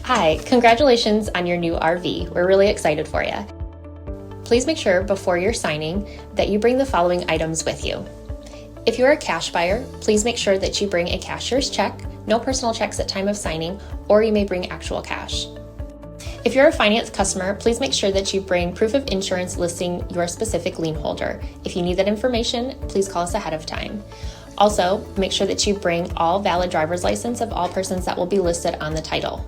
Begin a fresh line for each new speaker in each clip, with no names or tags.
Hi, congratulations on your new RV. We're really excited for you. Please make sure before you're signing that you bring the following items with you. If you're a cash buyer, please make sure that you bring a cashier's check, no personal checks at time of signing, or you may bring actual cash. If you're a finance customer, please make sure that you bring proof of insurance listing your specific lien holder. If you need that information, please call us ahead of time. Also, make sure that you bring all valid driver's license of all persons that will be listed on the title.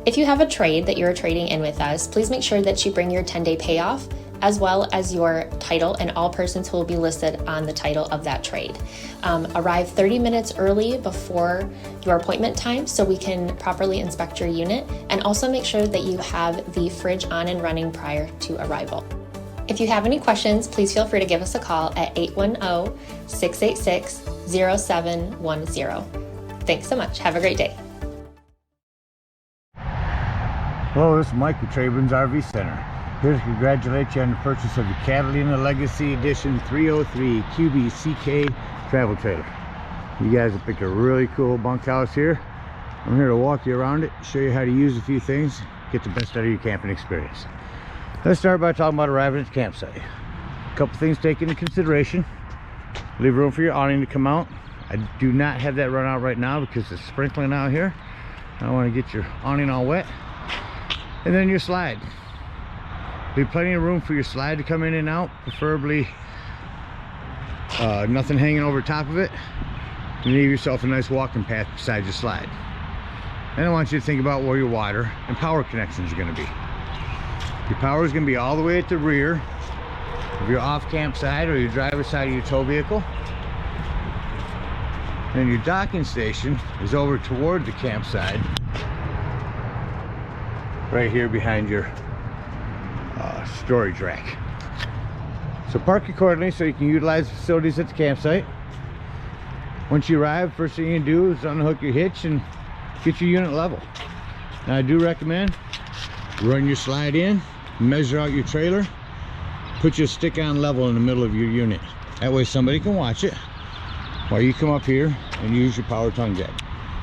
If you have a trade that you're trading in with us, please make sure that you bring your 10-day payoff as well as your title and all persons who will be listed on the title of that trade. Arrive 30 minutes early before your appointment time so we can properly inspect your unit, and also make sure that you have the fridge on and running prior to arrival. If you have any questions, please feel free to give us a call at 810-686-0710. Thanks so much. Have a great day.
Hello, this is Mike with TradeWinds RV Center. Here to congratulate you on the purchase of the Catalina Legacy Edition 303 QB-CK travel trailer. You guys have picked a really cool bunkhouse here. I'm here to walk you around it, show you how to use a few things, get the best out of your camping experience. Let's start by talking about arriving at the campsite. A couple things to take into consideration. Leave room for your awning to come out. I do not have that run out right now because it's sprinkling out here. I don't want to get your awning all wet. And then your slide. Leave plenty of room for your slide to come in and out, preferably nothing hanging over top of it. And leave yourself a nice walking path beside your slide. Then I want you to think about where your water and power connections are going to be. Your power is going to be all the way at the rear of your off-camp side or your driver's side of your tow vehicle. And your docking station is over toward the campsite, right here behind your storage rack. So park accordingly so you can utilize the facilities at the campsite. Once you arrive, first thing you do is unhook your hitch and get your unit level. Now I do recommend run your slide in, measure out your trailer, put your stick on level in the middle of your unit. That way somebody can watch it while you come up here and use your power tongue jack.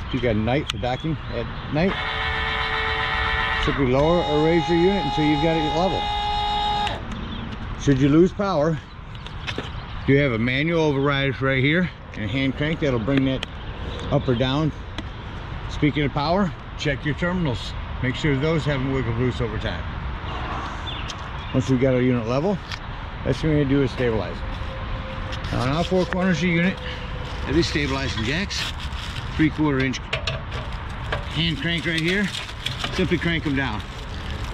If you got night for docking at night, simply lower or raise your unit until you've got it level. Should you lose power, you have a manual override right here and a hand crank that'll bring that up or down. Speaking of power, check your terminals. Make sure those haven't wiggled loose over time. Once we've got our unit level, that's what we're going to do is stabilize it. Now on all four corners of your unit, have these stabilizing jacks, 3/4 inch hand crank right here. Simply crank them down.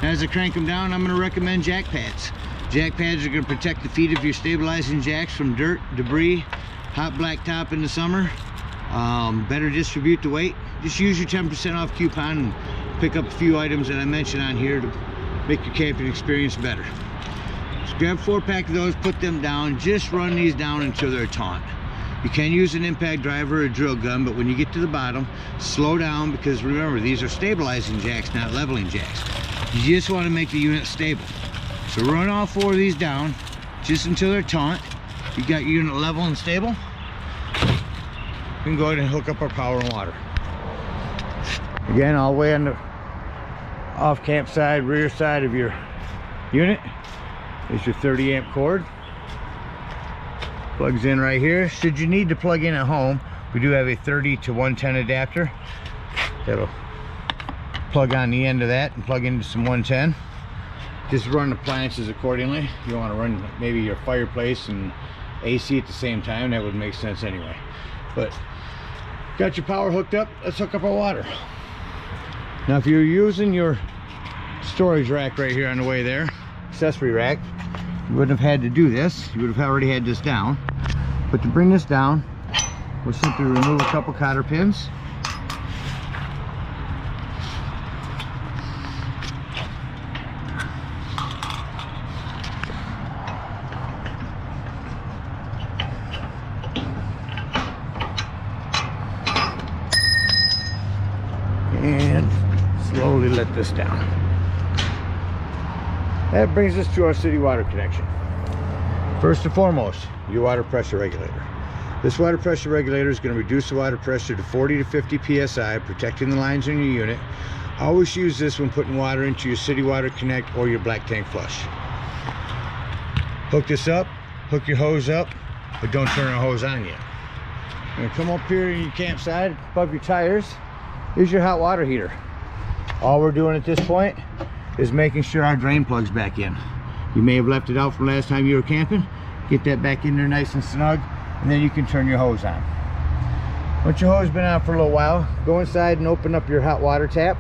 As I crank them down, I'm going to recommend jack pads. Jack pads are going to protect the feet of your stabilizing jacks from dirt, debris, hot black top in the summer. Better distribute the weight. Just use your 10% off coupon and pick up a few items that I mentioned on here to make your camping experience better. Just grab a 4-pack of those, put them down. Just run these down until they're taut. You can use an impact driver or a drill gun, but when you get to the bottom, slow down, because remember, these are stabilizing jacks, not leveling jacks. You just want to make the unit stable. So run all 4 of these down just until they're taut. You got your unit level and stable. We can go ahead and hook up our power and water. Again, all the way on the off camp side, rear side of your unit is your 30 amp cord. Plugs in right here. Should you need to plug in at home, we do have a 30 to 110 adapter that'll plug on the end of that and plug into some 110. Just run appliances accordingly. You want to run maybe your fireplace and AC at the same time. That would make sense anyway. But got your power hooked up. Let's hook up our water. Now if you're using your storage rack right here on the way there, accessory rack, you wouldn't have had to do this. You would have already had this down. But to bring this down, we'll simply remove a couple cotter pins. And slowly let this down. That brings us to our city water connection. First and foremost, your water pressure regulator. This water pressure regulator is going to reduce the water pressure to 40 to 50 psi, protecting the lines in your unit. Always use this when putting water into your city water connect or your black tank flush. Hook this up, hook your hose up, but don't turn the hose on yet. You're gonna come up here in your campsite above your tires. Here's your hot water heater. All we're doing at this point is making sure our drain plug's back in. You may have left it out from last time you were camping. Get that back in there nice and snug, and then you can turn your hose on. Once your hose has been on for a little while, go inside and open up your hot water tap.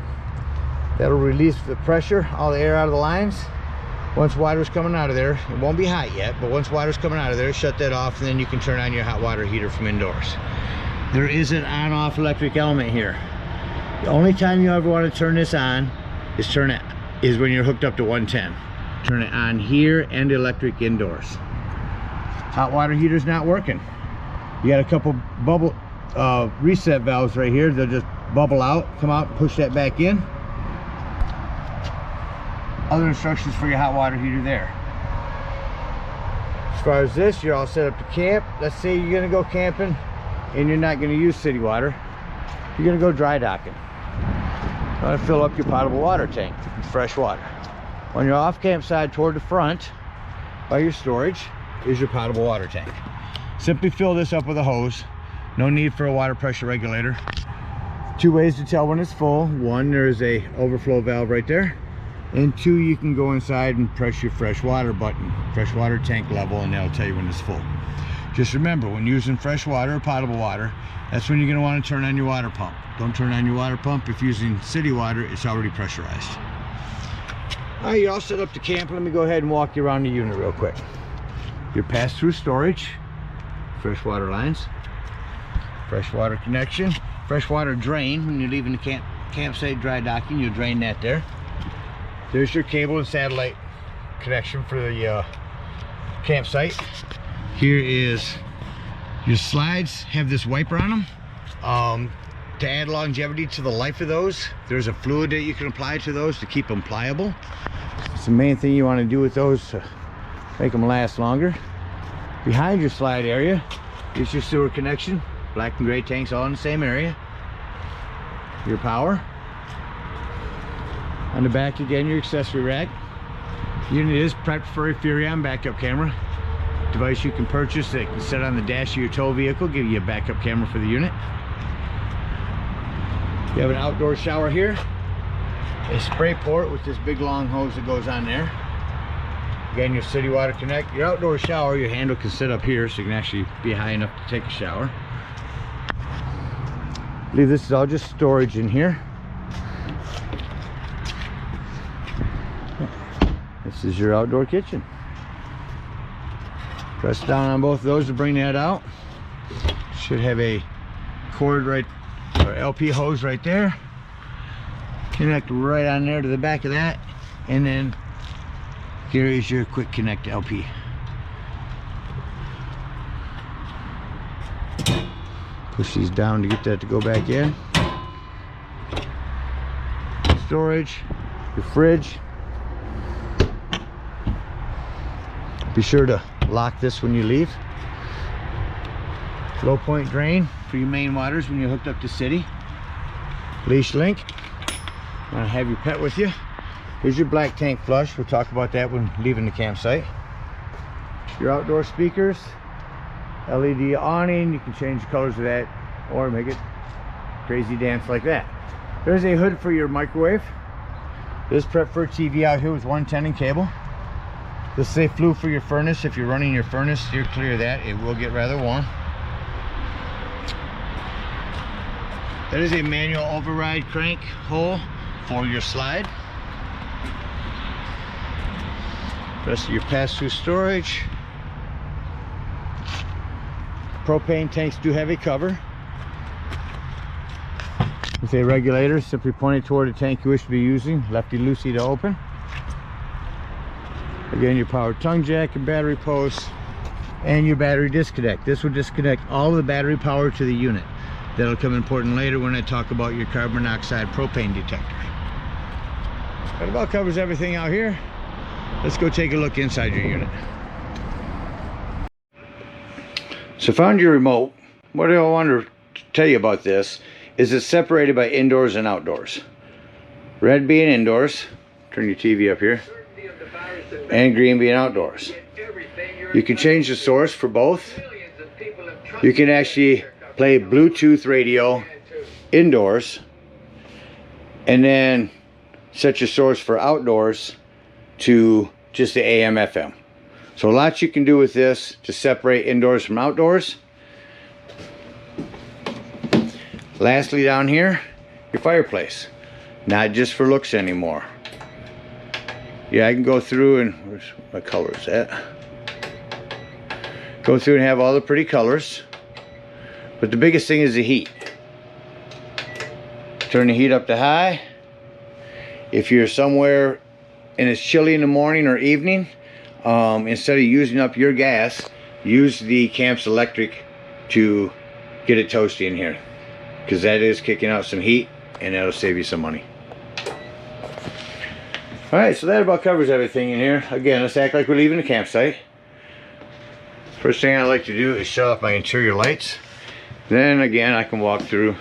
That'll release the pressure, all the air out of the lines. Once water's coming out of there, it won't be hot yet, but once water's coming out of there, shut that off, and then you can turn on your hot water heater from indoors. There is an on-off electric element here. The only time you ever want to turn this on is when you're hooked up to 110. Turn it on here and electric indoors. Hot water heater's not working. You got a couple bubble reset valves right here. They'll just bubble out, come out, push that back in. Other instructions for your hot water heater there. As far as this, you're all set up to camp. Let's say you're gonna go camping and you're not gonna use city water. You're gonna go dry docking. You wanna fill up your potable water tank with fresh water. On your off campsite toward the front by your storage is your potable water tank. Simply fill this up with a hose. No need for a water pressure regulator. Two ways to tell when it's full. One, there's a overflow valve right there. And two, you can go inside and press your fresh water button, fresh water tank level, and that'll tell you when it's full. Just remember, when using fresh water or potable water, that's when you're going to want to turn on your water pump. Don't turn on your water pump if using city water. It's already pressurized. All right, you're all set up to camp. Let me go ahead and walk you around the unit real quick. Your pass-through storage, fresh water lines, fresh water connection, fresh water drain. When you're leaving the campsite dry docking, you'll drain that there. There's your cable and satellite connection for the campsite. Here is your slides, have this wiper on them. To add longevity to the life of those, there's a fluid that you can apply to those to keep them pliable. It's the main thing you want to do with those to make them last longer. Behind your slide area is your sewer connection. Black and gray tanks all in the same area. Your power. On the back again, your accessory rack. Unit is prepped for a Furion backup camera. Device you can purchase that can sit on the dash of your tow vehicle, give you a backup camera for the unit. You have an outdoor shower here. A spray port with this big long hose that goes on there. Again, your city water connect. Your outdoor shower, your handle can sit up here so you can actually be high enough to take a shower. I believe this is all just storage in here. This is your outdoor kitchen. Press down on both of those to bring that out. Should have a cord right, or LP hose right there. Connect right on there to the back of that. And then here is your quick connect LP. Push these down to get that to go back in. Storage, your fridge. Be sure to lock this when you leave. Low point drain for your main waters when you're hooked up to city. Leash link. Want to have your pet with you. Here's your black tank flush. We'll talk about that when leaving the campsite. Your outdoor speakers. LED awning. You can change the colors of that or make it crazy dance like that. There's a hood for your microwave. This prep for a TV out here with 110 and cable. This is a flue for your furnace. If you're running your furnace, steer clear of that. It will get rather warm. That is a manual override crank hole for your slide. Rest of your pass-through storage. Propane tanks do have a cover with a regulator. Simply point it toward the tank you wish to be using. Lefty-loosey to open. Again, your power tongue jack, your battery post, and your battery disconnect. This will disconnect all of the battery power to the unit. That'll come important later when I talk about your carbon monoxide propane detector. That about covers everything out here. Let's go take a look inside your unit. So found your remote. What I want to tell you about this is it's separated by indoors and outdoors. Red being indoors. Turn your TV up here. And green being outdoors. You can change the source for both. You can actually play Bluetooth radio indoors and then set your source for outdoors to just the AM FM. So lots you can do with this to separate indoors from outdoors. Lastly, down here, your fireplace. Not just for looks anymore. Yeah, I can go through and, where's my colors at? Go through and have all the pretty colors. But the biggest thing is the heat. Turn the heat up to high. If you're somewhere and it's chilly in the morning or evening, instead of using up your gas, use the camp's electric to get it toasty in here, because that is kicking out some heat and that'll save you some money. Alright, so that about covers everything in here. Again, let's act like we're leaving the campsite. First thing I like to do is shut off my interior lights. Then again, I can walk through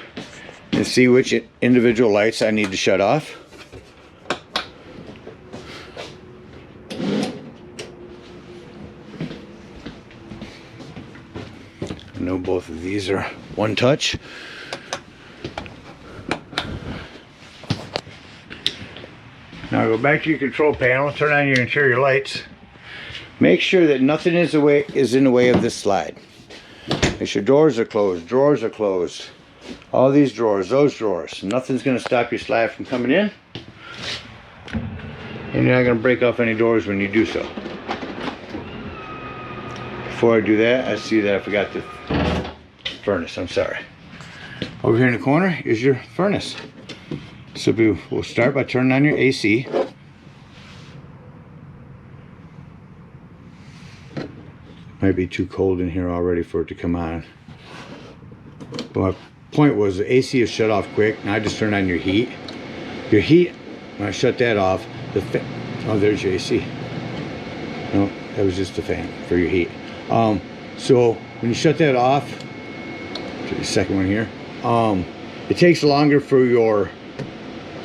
and see which individual lights I need to shut off. I know both of these are one touch. Now go back to your control panel, turn on your interior lights. Make sure that nothing is in the way of this slide. Make sure doors are closed, drawers are closed. All these drawers, those drawers. Nothing's going to stop your slide from coming in. And you're not going to break off any doors when you do so. Before I do that, I see that I forgot the furnace. I'm sorry. Over here in the corner is your furnace. So we'll start by turning on your AC. Might be too cold in here already for it to come on. But my point was the AC is shut off quick. Now I just turn on your heat. Your heat, when I shut that off, oh, there's your AC. No, that was just the fan for your heat. So when you shut that off, to the second one here, it takes longer for your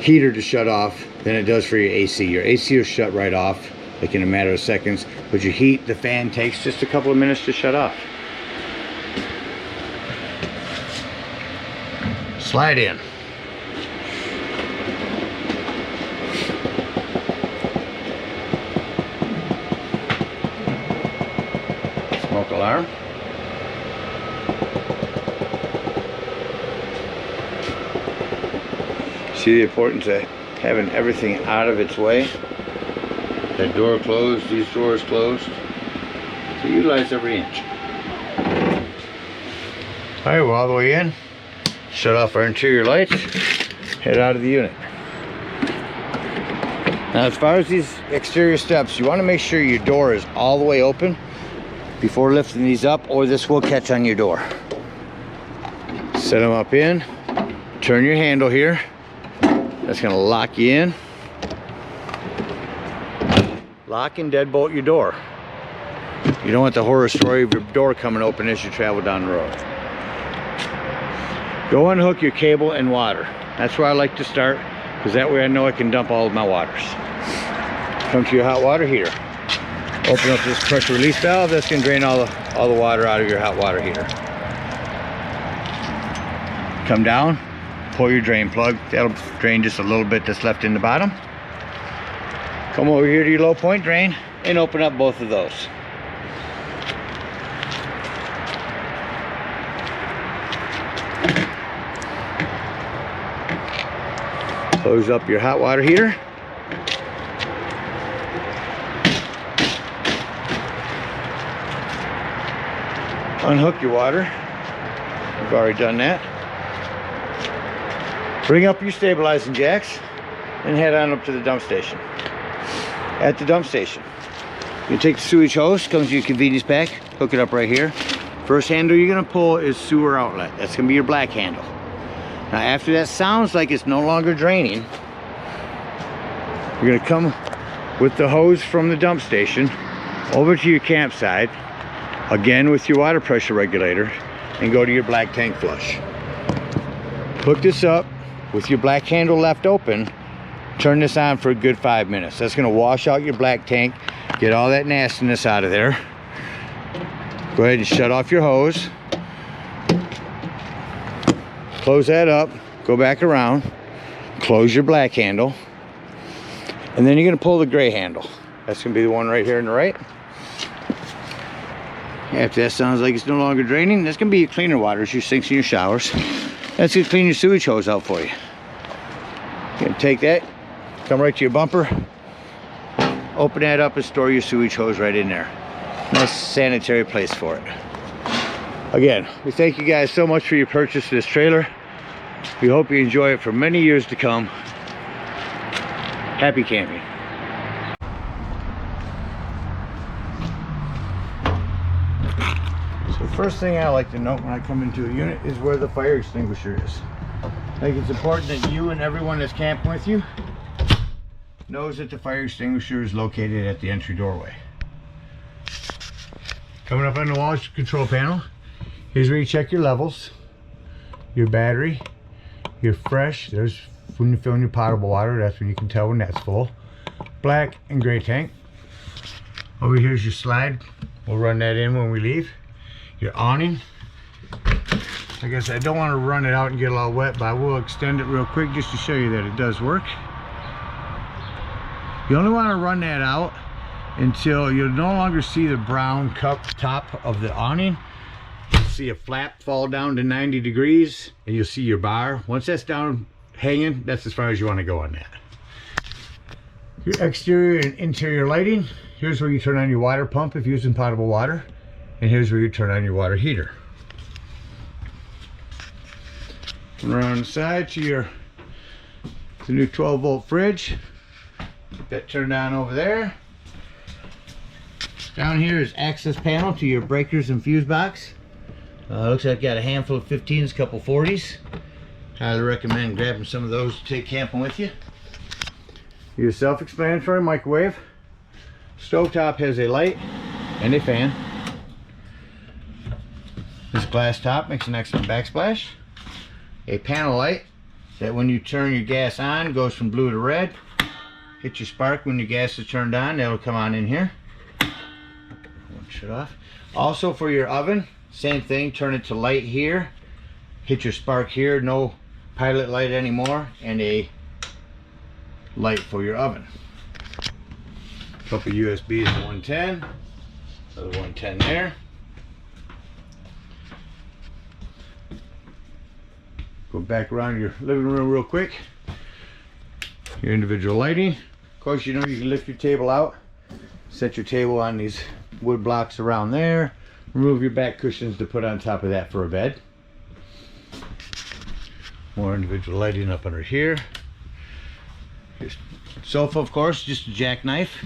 heater to shut off than it does for your AC. Your AC will shut right off like in a matter of seconds, but your heat, the fan, takes just a couple of minutes to shut off. Slide in. Smoke alarm. See the importance of having everything out of its way. That door closed, these drawers closed. So utilize every inch. Alright, we're all the way in. Shut off our interior lights. Head out of the unit. Now as far as these exterior steps, you want to make sure your door is all the way open before lifting these up, or this will catch on your door. Set them up in. Turn your handle here. That's going to lock you in. Lock and deadbolt your door. You don't want the horror story of your door coming open as you travel down the road. Go unhook your cable and water. That's where I like to start, because that way I know I can dump all of my waters. Come to your hot water heater. Open up this pressure release valve. That's going to drain all the water out of your hot water heater. Come down, pull your drain plug. That'll drain just a little bit that's left in the bottom. Come over here to your low point drain and open up both of those. Close up your hot water heater. Unhook your water. We've already done that. Bring up your stabilizing jacks and head on up to the dump station. At the dump station, you take the sewage hose, comes to your convenience pack, hook it up right here. First handle you're going to pull is sewer outlet. That's going to be your black handle. Now after that sounds like it's no longer draining, you're going to come with the hose from the dump station over to your campsite, again with your water pressure regulator, and go to your black tank flush. Hook this up with your black handle left open Turn this on for a good 5 minutes. That's gonna wash out your black tank, get all that nastiness out of there. Go ahead and shut off your hose. Close that up, go back around, close your black handle, and then you're gonna pull the gray handle. That's gonna be the one right here on the right. After that sounds like it's no longer draining, that's gonna be your cleaner water, it's your sinks and your showers. That's gonna clean your sewage hose out for you. You're gonna take that, come right to your bumper, open that up and store your sewage hose right in there. Nice sanitary place for it. Again, we thank you guys so much for your purchase of this trailer. We hope you enjoy it for many years to come. Happy camping. So first thing I like to note when I come into a unit is where the fire extinguisher is. I think it's important that you and everyone that's camping with you knows that the fire extinguisher is located at the entry doorway. Coming up on the wall is your control panel. Here's where you check your levels, your battery, your fresh. There's when you fill in your potable water, that's when you can tell when that's full. Black and gray tank. Over here's your slide. We'll run that in when we leave. Your awning. Like I said, I don't want to run it out and get it all wet, but I will extend it real quick just to show you that it does work. You only want to run that out until you'll no longer see the brown cup top of the awning. You'll see a flap fall down to 90 degrees and you'll see your bar. Once that's down hanging, that's as far as you want to go on that. Your exterior and interior lighting. Here's where you turn on your water pump if you're using potable water, and here's where you turn on your water heater. And around the side to the new 12-volt fridge. Get that turned on over there. Down here is access panel to your breakers and fuse box. Looks like got a handful of 15s, couple 40s. Highly recommend grabbing some of those to take camping with you. Your self-explanatory microwave. Stovetop has a light and a fan. This glass top makes an excellent backsplash. A panel light that when you turn your gas on goes from blue to red. Hit your spark when your gas is turned on, that'll come on in here. Shut off. Also for your oven, same thing, turn it to light here, hit your spark here, no pilot light anymore, and a light for your oven. Couple USBs to 110, another 110 there. Go back around your living room real quick. Your individual lighting. Of course, you know you can lift your table out, set your table on these wood blocks around there, remove your back cushions to put on top of that for a bed. More individual lighting up under here. Here's sofa, of course, just a jackknife.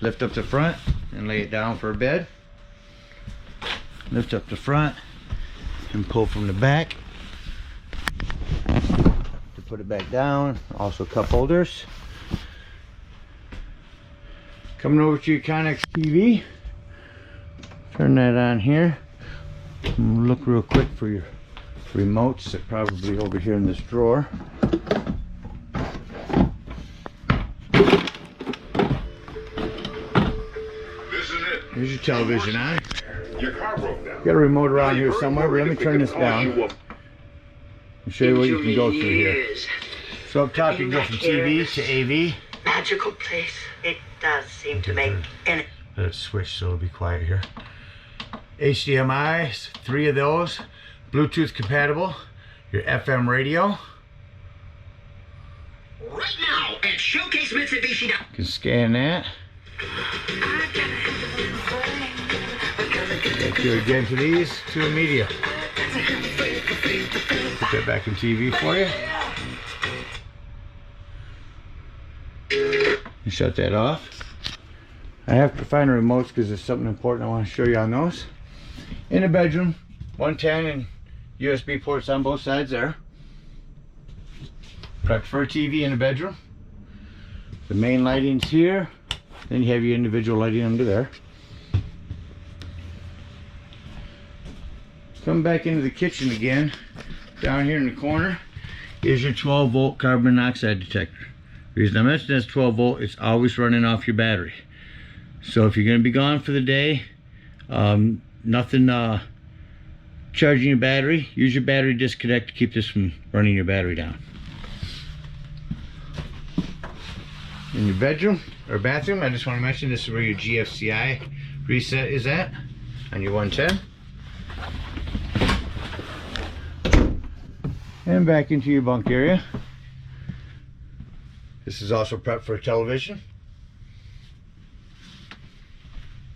Lift up the front and lay it down for a bed. Lift up the front and pull from the back to put it back down. Also cup holders. Coming over to your Connex TV. Turn that on here. Look real quick for your remotes. They're probably over here in this drawer. Here's your television on.
Your car broke down.
Got a remote around here somewhere, but let me turn this down and show you what you can go through here. So up top you can go from TV to AV.
Magical place. It does seem to make any.
Let it switch so it'll be quiet here. HDMI, 3 of those. Bluetooth compatible. Your FM radio.
Right now at Showcase Mitsubishi.
You can scan that. Back here again to these, to media. Put that back in TV for you. And shut that off. I have to find the remotes because there's something important I want to show you on those. In the bedroom, 110 and USB ports on both sides there. Prepped for a TV in the bedroom. The main lighting's here. Then you have your individual lighting under there. Come back into the kitchen again. Down here in the corner is your 12-volt carbon monoxide detector. The reason I mentioned that's 12 volt, it's always running off your battery. So if you're going to be gone for the day, nothing charging your battery, use your battery disconnect to keep this from running your battery down. In your bedroom or bathroom, I just want to mention this is where your GFCI reset is at on your 110. And back into your bunk area. This is also prepped for a television.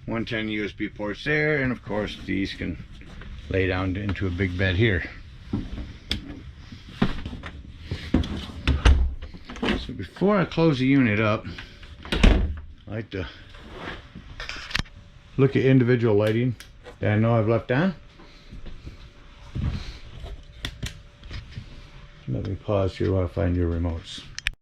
110 USB ports there, and of course these can lay down into a big bed here. So before I close the unit up, I like to look at individual lighting that I know I've left on. Let me pause here while I find your remotes.